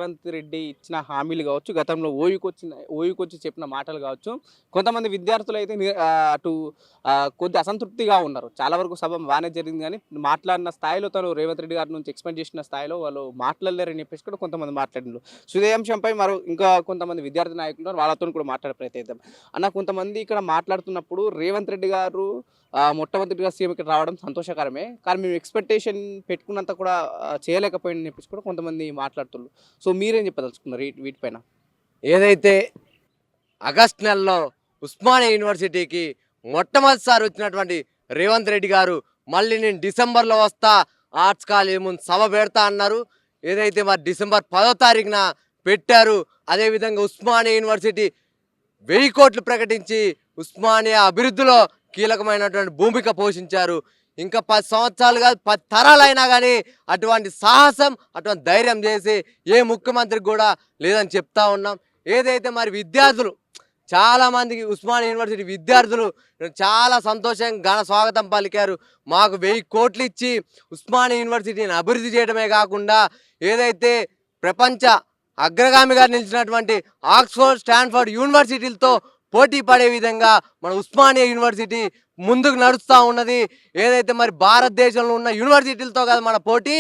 రేవంత్ రెడ్డి ఇచ్చిన హామీలు కావచ్చు, గతంలో ఓయూకొచ్చి చెప్పిన మాటలు కావచ్చు, కొంతమంది విద్యార్థులు అయితే అటు కొద్ది అసంతృప్తిగా ఉన్నారు. చాలా వరకు సభ బాగానే జరిగింది కానీ మాట్లాడిన స్థాయిలో తను రేవంత్ రెడ్డి గారి నుంచి ఎక్స్‌పెక్ట్ చేసిన స్థాయిలో వాళ్ళు మాట్లాడలేరని చెప్పేసి కూడా కొంతమంది మాట్లాడినారు. సో ఇదే అంశంపై ఇంకా కొంతమంది విద్యార్థి నాయకులు ఉన్నారు. వాళ్ళతోని కూడా మాట్లాడే ప్రయత్నిద్దాం. అన్న కొంతమంది ఇక్కడ మాట్లాడుతున్నప్పుడు రేవంత్ రెడ్డి గారు మొట్టమొదటిగా సీఎం ఇక్కడ రావడం సంతోషకరమే. కానీ మేము ఎక్స్‌పెక్టేషన్ పెట్టుకున్నంత కూడా చేయలేకపోయిందని చెప్పేసి కూడా కొంతమంది మాట్లాడుతున్నారు. సో మీరేం చెప్పదలుచుకున్నారు వీటిపైన? ఏదైతే ఆగస్టు నెలలో ఉస్మానియా యూనివర్సిటీకి మొట్టమొదటిసారి వచ్చినటువంటి రేవంత్ రెడ్డి గారు మళ్ళీ నేను డిసెంబర్లో వస్తా, ఆర్ట్స్ కాలేజ్ ముందు సభ పెడతా అన్నారు. ఏదైతే మరి డిసెంబర్ 10వ తారీఖున పెట్టారు. అదేవిధంగా ఉస్మానియా యూనివర్సిటీ 1000 కోట్లు ప్రకటించి ఉస్మానియా అభివృద్ధిలో కీలకమైనటువంటి భూమిక పోషించారు. ఇంకా 10 సంవత్సరాలు కాదు 10 తరాలైనా కానీ అటువంటి సాహసం, అటువంటి ధైర్యం చేసి ఏ ముఖ్యమంత్రికి కూడా లేదని చెప్తా ఉన్నాం. ఏదైతే మరి విద్యార్థులు చాలామందికి ఉస్మానియా యూనివర్సిటీ విద్యార్థులు చాలా సంతోషంగా ఘన స్వాగతం పలికారు. మాకు 1000 కోట్లు ఇచ్చి ఉస్మానియా యూనివర్సిటీని అభివృద్ధి చేయడమే కాకుండా ఏదైతే ప్రపంచ అగ్రగామిగా నిలిచినటువంటి ఆక్స్ఫర్డ్, స్టాన్ఫర్డ్ యూనివర్సిటీలతో పోటీ పడే విధంగా మన ఉస్మానియా యూనివర్సిటీ ముందుకు నడుస్తూ ఉన్నది. ఏదైతే మరి భారతదేశంలో ఉన్న యూనివర్సిటీలతో కాదు మన పోటీ,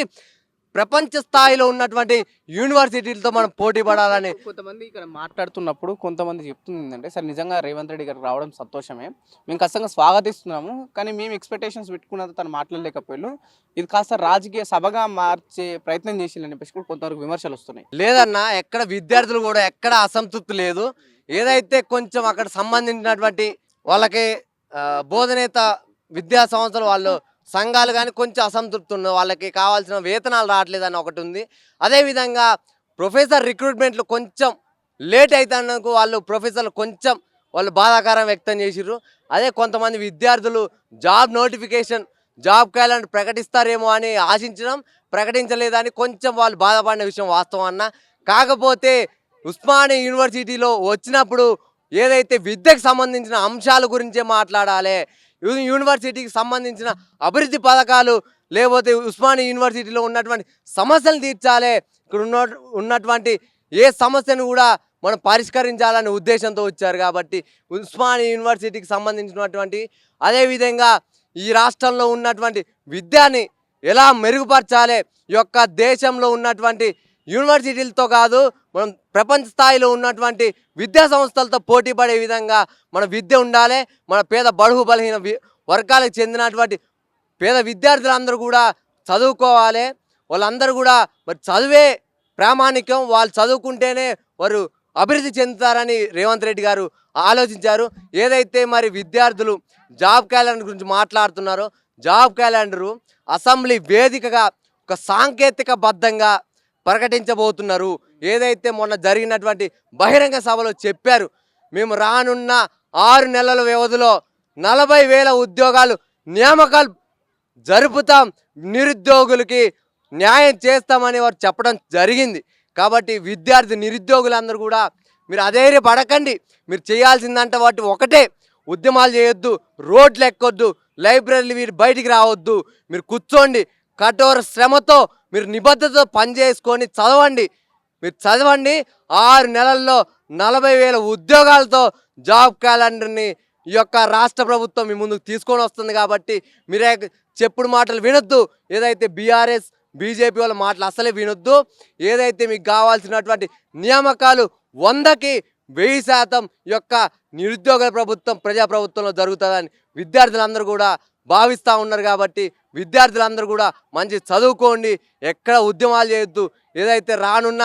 ప్రపంచ స్థాయిలో ఉన్నటువంటి యూనివర్సిటీలతో మనం పోటీ పడాలని కొంతమంది ఇక్కడ మాట్లాడుతున్నప్పుడు కొంతమంది చెప్తుంది ఏంటంటే, సార్ నిజంగా రేవంత్ రెడ్డి గారు రావడం సంతోషమే, మేము ఖచ్చితంగా స్వాగతిస్తున్నాము, కానీ మేము ఎక్స్పెక్టేషన్స్ పెట్టుకున్నంత తను మాట్లాడలేకపోయారు, ఇది కాస్త రాజకీయ సభగా మార్చే ప్రయత్నం చేసిందని చెప్పేసి కూడా కొంతవరకు విమర్శలు వస్తున్నాయి. లేదన్నా, ఎక్కడ విద్యార్థులు కూడా ఎక్కడ అసంతృప్తి లేదు. ఏదైతే కొంచెం అక్కడ సంబంధించినటువంటి వాళ్ళకి బోధనేత విద్యా సంస్థలు వాళ్ళు సంఘాలు కానీ కొంచెం అసంతృప్తి ఉన్న వాళ్ళకి కావాల్సిన వేతనాలు రావట్లేదని ఒకటి ఉంది. అదేవిధంగా ప్రొఫెసర్ రిక్రూట్మెంట్లు కొంచెం లేట్ అవుతున్నందుకు వాళ్ళు ప్రొఫెసర్లు కొంచెం వాళ్ళు బాధాకరం వ్యక్తం చేసిర్రు. అదే కొంతమంది విద్యార్థులు జాబ్ నోటిఫికేషన్, జాబ్ క్యాలెండర్ ప్రకటిస్తారేమో అని ఆశించడం, ప్రకటించలేదని కొంచెం వాళ్ళు బాధపడిన విషయం వాస్తవం అన్న. కాకపోతే ఉస్మానియా యూనివర్సిటీలో వచ్చినప్పుడు ఏదైతే విద్యకు సంబంధించిన అంశాల గురించే మాట్లాడాలి, యూనివర్సిటీకి సంబంధించిన అభివృద్ధి పథకాలు, లేకపోతే ఉస్మానియా యూనివర్సిటీలో ఉన్నటువంటి సమస్యలు తీర్చాలి, ఇక్కడ ఉన్నటువంటి ఏ సమస్యను కూడా మనం పరిష్కరించాలనే ఉద్దేశంతో వచ్చారు. కాబట్టి ఉస్మానియా యూనివర్సిటీకి సంబంధించినటువంటి అదేవిధంగా ఈ రాష్ట్రంలో ఉన్నటువంటి విద్యని ఎలా మెరుగుపరచాలి, ఈ యొక్క దేశంలో ఉన్నటువంటి యూనివర్సిటీలతో కాదు మనం ప్రపంచ స్థాయిలో ఉన్నటువంటి విద్యా సంస్థలతో పోటీ పడే విధంగా మన విద్య ఉండాలి. మన పేద బడుగు బలహీన వర్గాలకు చెందినటువంటి పేద విద్యార్థులందరూ కూడా చదువుకోవాలి. వాళ్ళందరూ కూడా మరి చదువే ప్రామాణికం, వాళ్ళు చదువుకుంటేనే వారు అభివృద్ధి చెందుతారని రేవంత్ రెడ్డి గారు ఆలోచించారు. ఏదైతే మరి విద్యార్థులు జాబ్ క్యాలెండర్ గురించి మాట్లాడుతున్నారో, జాబ్ క్యాలెండరు అసెంబ్లీ వేదికగా ఒక సాంకేతికబద్ధంగా ప్రకటించబోతున్నారు. ఏదైతే మొన్న జరిగినటువంటి బహిరంగ సభలో చెప్పారు, మేము రానున్న 6 నెలల వ్యవధిలో 40,000 ఉద్యోగాలు నియామకాలు జరుపుతాం, నిరుద్యోగులకి న్యాయం చేస్తామని వారు చెప్పడం జరిగింది. కాబట్టి విద్యార్థి నిరుద్యోగులందరూ కూడా మీరు అధైర్యపడకండి. మీరు చేయాల్సిందంటే వాటి ఒకటే, ఉద్యమాలు చేయొద్దు, రోడ్లు ఎక్కొద్దు, లైబ్రరీలు మీరు బయటికి రావద్దు, మీరు కూర్చోండి, కఠోర శ్రమతో మీరు నిబద్ధతతో పనిచేసుకొని చదవండి. మీరు చదవండి, 6 నెలల్లో 40,000 ఉద్యోగాలతో జాబ్ క్యాలెండర్ని ఈ యొక్క రాష్ట్ర ప్రభుత్వం మీ ముందుకు తీసుకొని వస్తుంది. కాబట్టి మీరే చెప్పుడు మాటలు వినొద్దు, ఏదైతే బీఆర్ఎస్ బీజేపీ వాళ్ళ మాటలు అసలే వినొద్దు. ఏదైతే మీకు కావాల్సినటువంటి నియామకాలు 100కి 1000% ఈ యొక్క నిరుద్యోగుల ప్రభుత్వం ప్రజాప్రభుత్వంలో జరుగుతుందని విద్యార్థులందరూ కూడా భావిస్తూ ఉన్నారు. కాబట్టి విద్యార్థులందరూ కూడా మంచి చదువుకోండి, ఎక్కడ ఉద్యమాలు చేయొద్దు. ఏదైతే రానున్న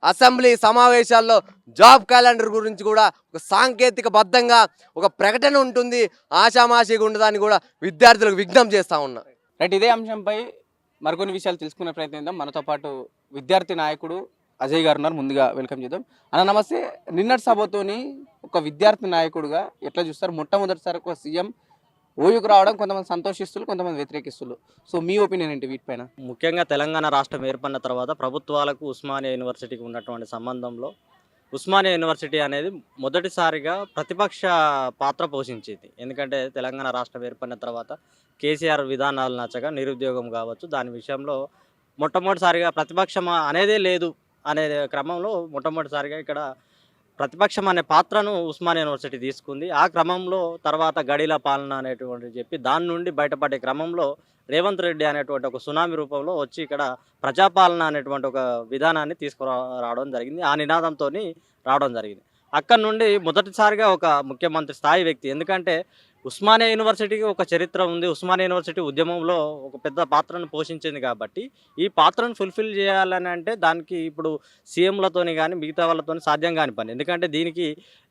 అసెంబ్లీ సమావేశాల్లో జాబ్ క్యాలెండర్ గురించి కూడా ఒక సాంకేతికబద్ధంగా ఒక ప్రకటన ఉంటుంది, ఆషామాషిగా ఉండదని కూడా విద్యార్థులకు విజ్ఞప్తి చేస్తూ ఉన్నారు. రైట్, ఇదే అంశంపై మరికొన్ని విషయాలు తెలుసుకునే ప్రయత్నిద్దాం. మనతో పాటు విద్యార్థి నాయకుడు అజయ్ గారు ఉన్నారు. ముందుగా వెల్కమ్ చేద్దాం. అన్న నమస్తే. నిన్నటి సభతోని ఒక విద్యార్థి నాయకుడుగా ఎట్లా చూస్తారు? మొట్టమొదటిసారి ఒక సీఎం ఓయూకు రావడం కొంతమంది సంతోషిస్తున్నారు, కొంతమంది వ్యతిరేకిస్తున్నారు. సో మీ ఒపీనియన్ ఏంటి వీటిపైన? ముఖ్యంగా తెలంగాణ రాష్ట్రం ఏర్పడిన తర్వాత ప్రభుత్వాలకు ఉస్మానియా యూనివర్సిటీకి ఉన్నటువంటి సంబంధంలో ఉస్మానియా యూనివర్సిటీ అనేది మొదటిసారిగా ప్రతిపక్ష పాత్ర పోషించేది. ఎందుకంటే తెలంగాణ రాష్ట్రం ఏర్పడిన తర్వాత కేసీఆర్ విధానాలు నచ్చగా నిరుద్యోగం కావచ్చు, దాని విషయంలో మొట్టమొదటిసారిగా ప్రతిపక్షం అనేదే లేదు అనే క్రమంలో మొట్టమొదటిసారిగా ఇక్కడ ప్రతిపక్షం అనే పాత్రను ఉస్మానియా యూనివర్సిటీ తీసుకుంది. ఆ క్రమంలో తర్వాత గడిల పాలన అనేటువంటిది చెప్పి దాని నుండి బయటపడే క్రమంలో రేవంత్ రెడ్డి అనేటువంటి ఒక సునామీ రూపంలో వచ్చి ఇక్కడ ప్రజాపాలన అనేటువంటి ఒక విధానాన్ని రావడం జరిగింది. ఆ నినాదంతోని రావడం జరిగింది. అక్కడి నుండి మొదటిసారిగా ఒక ముఖ్యమంత్రి స్థాయి వ్యక్తి, ఎందుకంటే ఉస్మానియా యూనివర్సిటీకి ఒక చరిత్ర ఉంది. ఉస్మానియా యూనివర్సిటీ ఉద్యమంలో ఒక పెద్ద పాత్రను పోషించింది కాబట్టి ఈ పాత్రను ఫుల్ఫిల్ చేయాలని అంటే దానికి ఇప్పుడు సీఎంలతోని కానీ మిగతా వాళ్ళతోని సాధ్యం కాని పని. ఎందుకంటే దీనికి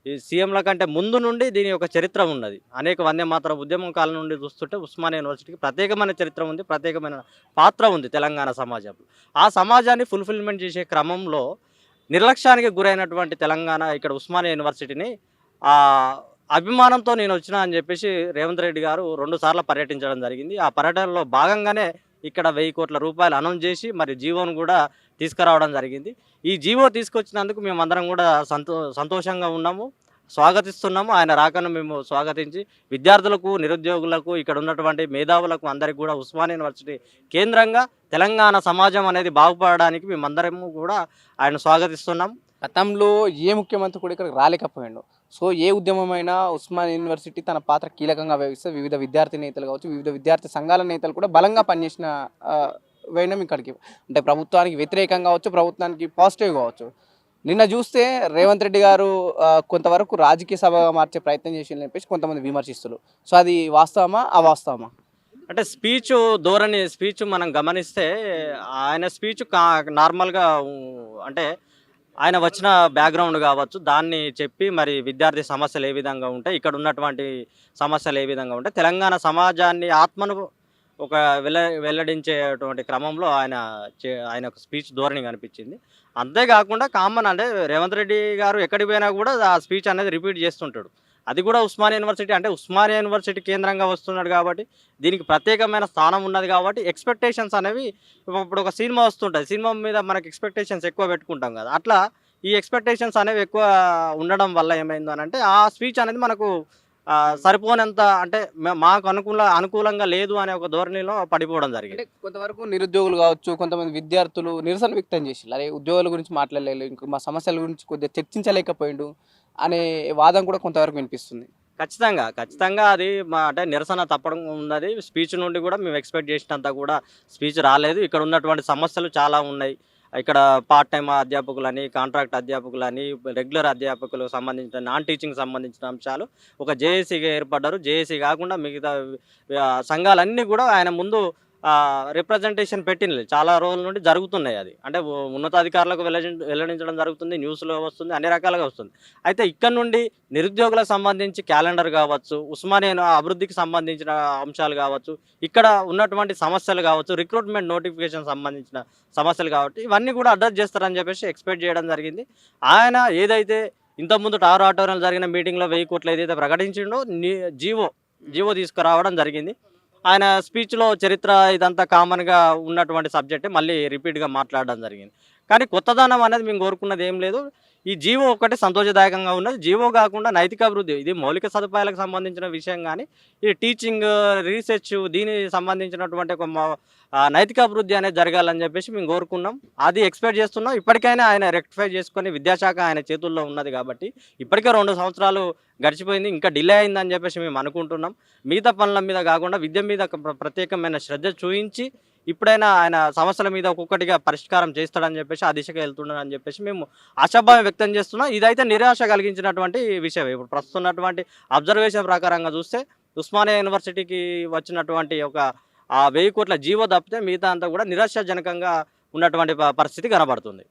ఈ సీఎంల కంటే ముందు నుండి దీని యొక్క చరిత్ర ఉన్నది. అనేక వందే మాతర ఉద్యమం కాలం నుండి చూస్తుంటే ఉస్మానియా యూనివర్సిటీకి ప్రత్యేకమైన చరిత్ర ఉంది, ప్రత్యేకమైన పాత్ర ఉంది తెలంగాణ సమాజంలో. ఆ సమాజాన్ని ఫుల్ఫిల్మెంట్ చేసే క్రమంలో నిర్లక్ష్యానికి గురైనటువంటి తెలంగాణ ఇక్కడ ఉస్మానియా యూనివర్సిటీని అభిమానంతో నేను వచ్చినా అని చెప్పేసి రేవంత్ రెడ్డి గారు 2 సార్లు పర్యటించడం జరిగింది. ఆ పర్యటనలో భాగంగానే ఇక్కడ 1000 కోట్ల రూపాయలు అనౌన్స్ చేసి మరి జీవోను కూడా తీసుకురావడం జరిగింది. ఈ జీవో తీసుకొచ్చినందుకు మేమందరం కూడా సంతోషంగా ఉన్నాము, స్వాగతిస్తున్నాము. ఆయన రాకను మేము స్వాగతించి విద్యార్థులకు, నిరుద్యోగులకు, ఇక్కడ ఉన్నటువంటి మేధావులకు అందరికీ కూడా ఉస్మానియా యూనివర్సిటీ కేంద్రంగా తెలంగాణ సమాజం అనేది బాగుపడడానికి మేమందరము కూడా ఆయన స్వాగతిస్తున్నాం. గతంలో ఏ ముఖ్యమంత్రి కూడా ఇక్కడికి రాలేకపోయాడు. సో ఏ ఉద్యమమైనా ఉస్మానియా యూనివర్సిటీ తన పాత్ర కీలకంగా వ్యవహరిస్తే వివిధ విద్యార్థి నేతలు కావచ్చు, వివిధ విద్యార్థి సంఘాల నేతలు కూడా బలంగా పనిచేసిన వేయడం ఇక్కడికి, అంటే ప్రభుత్వానికి వ్యతిరేకంగా కావచ్చు, ప్రభుత్వానికి పాజిటివ్ కావచ్చు. నిన్న చూస్తే రేవంత్ రెడ్డి గారు కొంతవరకు రాజకీయ సభగా మార్చే ప్రయత్నం చేసి చెప్పేసి కొంతమంది విమర్శిస్తున్నారు. సో అది వాస్తవమా అవాస్తవమా? అంటే స్పీచ్ మనం గమనిస్తే ఆయన స్పీచ్ నార్మల్గా అంటే ఆయన వచ్చిన బ్యాక్గ్రౌండ్ కావచ్చు దాన్ని చెప్పి మరి విద్యార్థి సమస్యలు ఏ విధంగా ఉంటాయి, ఇక్కడ ఉన్నటువంటి సమస్యలు ఏ విధంగా ఉంటాయి, తెలంగాణ సమాజాన్ని ఆత్మను ఒక వెల్లడించేటువంటి క్రమంలో ఆయన ఒక స్పీచ్ ధోరణి కనిపించింది. అంతేకాకుండా కామన్ అంటే రేవంత్ రెడ్డి గారు ఎక్కడికి పోయినా కూడా ఆ స్పీచ్ అనేది రిపీట్ చేస్తుంటాడు. అది కూడా ఉస్మానియా యూనివర్సిటీ, అంటే ఉస్మానియా యూనివర్సిటీ కేంద్రంగా వస్తున్నాడు కాబట్టి దీనికి ప్రత్యేకమైన స్థానం ఉన్నది కాబట్టి ఎక్స్పెక్టేషన్స్ అనేవి ఇప్పుడు ఒక సినిమా వస్తుంటుంది, సినిమా మీద మనకి ఎక్స్పెక్టేషన్స్ ఎక్కువ పెట్టుకుంటాం కదా, అట్లా ఈ ఎక్స్పెక్టేషన్స్ అనేవి ఎక్కువ ఉండడం వల్ల ఏమైంది అని అంటే ఆ స్పీచ్ అనేది మనకు సరిపోనంత, అంటే మాకు అనుకూలంగా లేదు అనే ఒక ధోరణిలో పడిపోవడం జరిగింది. అంటే కొంతవరకు నిరుద్యోగులు కావచ్చు, కొంతమంది విద్యార్థులు నిరసన వ్యక్తం చేసి అరే ఉద్యోగుల గురించి మాట్లాడలేదు, ఇంకా మా సమస్యల గురించి కొద్దిగా చర్చించలేకపోయిండు అనే వాదం కూడా కొంతవరకు వినిపిస్తుంది. ఖచ్చితంగా అది అంటే నిరసన తప్పడం ఉన్నది. స్పీచ్ నుండి కూడా మేము ఎక్స్పెక్ట్ చేసినంత కూడా స్పీచ్ రాలేదు. ఇక్కడ ఉన్నటువంటి సమస్యలు చాలా ఉన్నాయి. ఇక్కడ పార్ట్ టైం అధ్యాపకులని, కాంట్రాక్ట్ అధ్యాపకులని, రెగ్యులర్ అధ్యాపకులకు సంబంధించిన నాన్ టీచింగ్ సంబంధించిన అంశాలు ఒక జేఏసీగా ఏర్పడ్డారు. జేఏసీ కాకుండా మిగతా సంఘాలన్నీ కూడా ఆయన ముందు రిప్రజెంటేషన్ పెట్టినవి చాలా రోజుల నుండి జరుగుతున్నాయి. అది అంటే ఉన్నతాధికారులకు వెల్లడించడం జరుగుతుంది, న్యూస్లో వస్తుంది, అన్ని రకాలుగా వస్తుంది. అయితే ఇక్కడ నుండి నిరుద్యోగులకు సంబంధించి క్యాలెండర్ కావచ్చు, ఉస్మానియా అభివృద్ధికి సంబంధించిన అంశాలు కావచ్చు, ఇక్కడ ఉన్నటువంటి సమస్యలు కావచ్చు, రిక్రూట్మెంట్ నోటిఫికేషన్ సంబంధించిన సమస్యలు కావచ్చు, ఇవన్నీ కూడా అడ్రస్ చేస్తారని చెప్పేసి ఎక్స్పెక్ట్ చేయడం జరిగింది. ఆయన ఏదైతే ఇంతకుముందు టావర్ ఆడిటోరియంలో జరిగిన మీటింగ్లో 1000 కోట్లు ఏదైతే ప్రకటించిండో జీవో తీసుకురావడం జరిగింది. ఆయన స్పీచ్లో చరిత్ర ఇదంతా కామన్గా ఉన్నటువంటి సబ్జెక్టే మళ్ళీ రిపీట్గా మాట్లాడడం జరిగింది. కానీ కొత్తదనం అనేది మేము కోరుకున్నది ఏం లేదు. ఈ జీవో ఒకటి సంతోషదాయకంగా ఉన్నది. జీవో కాకుండా నైతిక అభివృద్ధి, ఇది మౌలిక సదుపాయాలకు సంబంధించిన విషయం, కానీ ఈ టీచింగ్, రీసెర్చ్ దీనికి సంబంధించినటువంటి ఒక నైతిక అభివృద్ధి అనేది జరగాలని చెప్పేసి మేము కోరుకున్నాం. అది ఎక్స్పెక్ట్ చేస్తున్నాం. ఇప్పటికైనా ఆయన రెక్టిఫై చేసుకొని, విద్యాశాఖ ఆయన చేతుల్లో ఉన్నది కాబట్టి ఇప్పటికే 2 సంవత్సరాలు గడిచిపోయింది, ఇంకా డిలే అయిందని చెప్పేసి మేము అనుకుంటున్నాం. మిగతా పనుల మీద కాకుండా విద్య మీద ప్రత్యేకమైన శ్రద్ధ చూపించి ఇప్పుడైనా ఆయన సమస్యల మీద ఒక్కొక్కటిగా పరిష్కారం చేస్తాడని చెప్పేసి ఆ దిశగా వెళ్తున్నాడని చెప్పేసి మేము ఆశాభావం వ్యక్తం చేస్తున్నాం. ఇదైతే నిరాశ కలిగించినటువంటి విషయం. ఇప్పుడు ప్రస్తుతం ఉన్నటువంటి అబ్జర్వేషన్ ప్రకారంగా చూస్తే ఉస్మానియా యూనివర్సిటీకి వచ్చినటువంటి ఒక 1000 కోట్ల జీవో తప్పితే మిగతా అంతా కూడా నిరాశాజనకంగా ఉన్నటువంటి పరిస్థితి కనబడుతుంది.